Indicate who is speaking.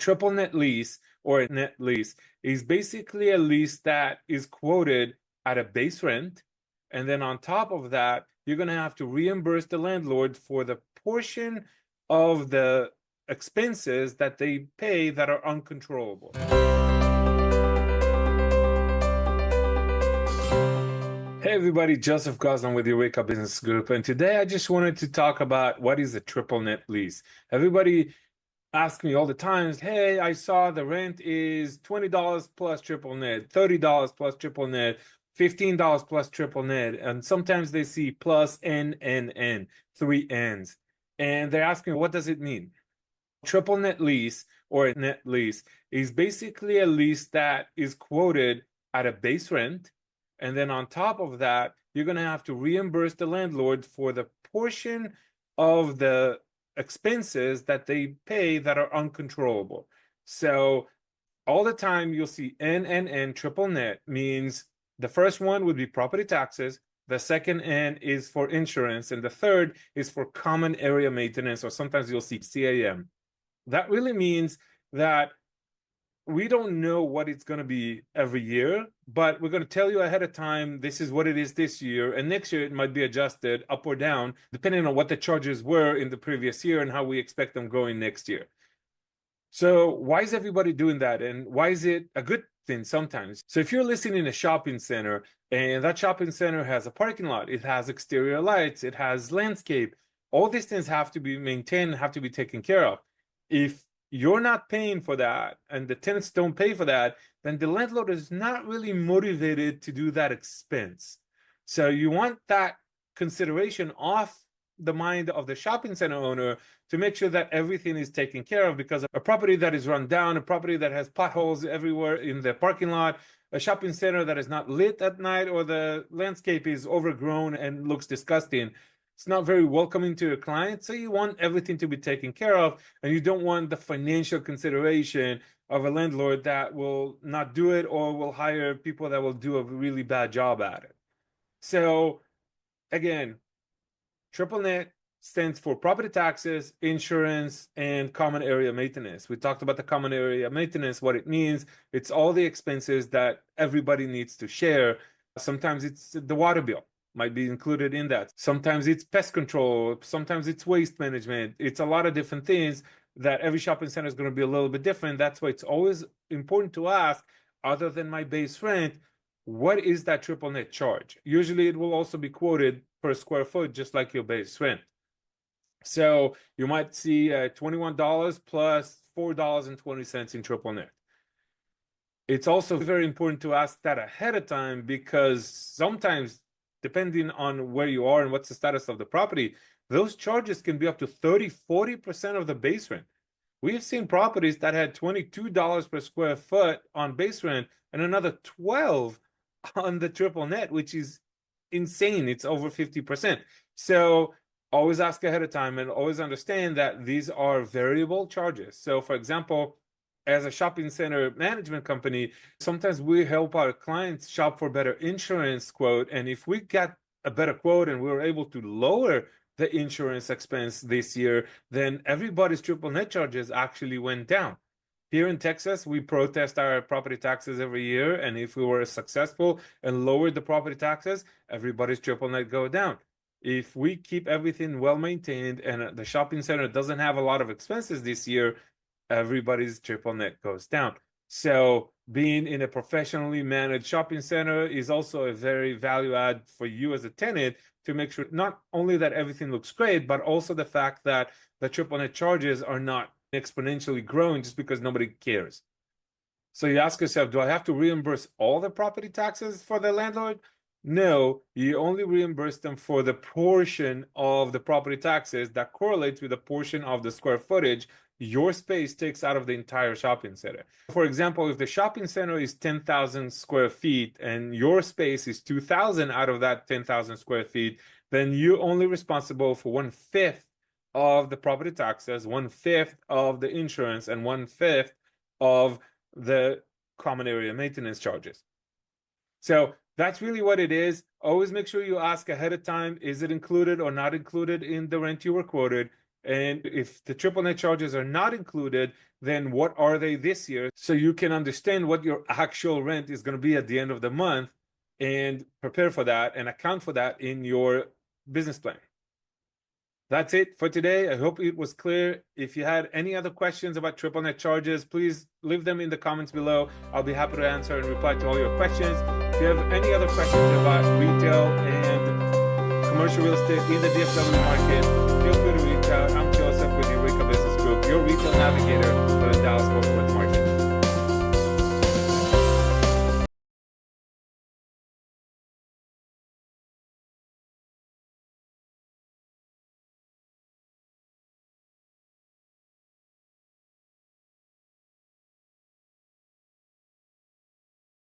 Speaker 1: triple net lease or a net lease is basically a lease that is quoted at a base rent. And then on top of that, you're going to have to reimburse the landlord for the portion of the expenses that they pay that are uncontrollable. Hey everybody, Joseph Gosling with your Wake Up Business Group. And today I just wanted to talk about what is a triple net lease. Everybody asks me all the time, hey, I saw the rent is $20 plus triple net, $30 plus triple net, $15 plus triple net. And sometimes they see plus NNN, 3 N's. And they're asking, what does it mean? Triple net lease or a net lease is basically a lease that is quoted at a base rent. And then on top of that, you're going to have to reimburse the landlord for the portion of the expenses that they pay that are uncontrollable. So all the time you'll see NNN, triple net, means the first one would be property taxes, the second N is for insurance, and the third is for common area maintenance, or sometimes you'll see CAM. That really means that we don't know what it's going to be every year, but we're going to tell you ahead of time, this is what it is this year. And next year, it might be adjusted up or down, depending on what the charges were in the previous year and how we expect them going next year. So why is everybody doing that? And why is it a good thing sometimes? So if you're listing in a shopping center and that shopping center has a parking lot, it has exterior lights, it has landscape, all these things have to be maintained, have to be taken care of. If you're not paying for that and the tenants don't pay for that, then the landlord is not really motivated to do that expense. So you want that consideration off the mind of the shopping center owner to make sure that everything is taken care of, because a property that is run down, a property that has potholes everywhere in the parking lot, a shopping center that is not lit at night, or the landscape is overgrown and looks disgusting, it's not very welcoming to your client. So you want everything to be taken care of, and you don't want the financial consideration of a landlord that will not do it or will hire people that will do a really bad job at it. So again, triple net stands for property taxes, insurance, and common area maintenance. We talked about the common area maintenance, what it means. It's all the expenses that everybody needs to share. Sometimes it's the water bill might be included in that. Sometimes it's pest control. Sometimes it's waste management. It's a lot of different things that every shopping center is going to be a little bit different. That's why it's always important to ask, other than my base rent, what is that triple net charge? Usually it will also be quoted per square foot, just like your base rent. So you might see $21 plus $4.20 in triple net. It's also very important to ask that ahead of time, because sometimes, depending on where you are and what's the status of the property, those charges can be up to 30-40% of the base rent. We've seen properties that had $22 per square foot on base rent and another $12 on the triple net, which is insane. It's over 50%. So always ask ahead of time and always understand that these are variable charges. So for example, as a shopping center management company, sometimes we help our clients shop for better insurance quote. And if we got a better quote and we were able to lower the insurance expense this year, then everybody's triple net charges actually went down. Here in Texas, we protest our property taxes every year. And if we were successful and lowered the property taxes, everybody's triple net go down. If we keep everything well maintained and the shopping center doesn't have a lot of expenses this year, everybody's triple net goes down. So being in a professionally managed shopping center is also a very value add for you as a tenant, to make sure not only that everything looks great, but also the fact that the triple net charges are not exponentially growing just because nobody cares. So you ask yourself, do I have to reimburse all the property taxes for the landlord? No, you only reimburse them for the portion of the property taxes that correlates with the portion of the square footage your space takes out of the entire shopping center. For example, if the shopping center is 10,000 square feet and your space is 2,000 out of that 10,000 square feet, then you're only responsible for 1/5 of the property taxes, 1/5 of the insurance, and 1/5 of the common area maintenance charges. So that's really what it is. Always make sure you ask ahead of time, is it included or not included in the rent you were quoted? And if the triple net charges are not included, then what are they this year? So you can understand what your actual rent is going to be at the end of the month and prepare for that and account for that in your business plan. That's it for today. I hope it was clear. If you had any other questions about triple net charges, please leave them in the comments below. I'll be happy to answer and reply to all your questions. If you have any other questions about retail and commercial real estate in the DFW market, feel free to reach out. I'm Joseph with Eureka Business Group, your retail navigator for the Dallas-Fort Worth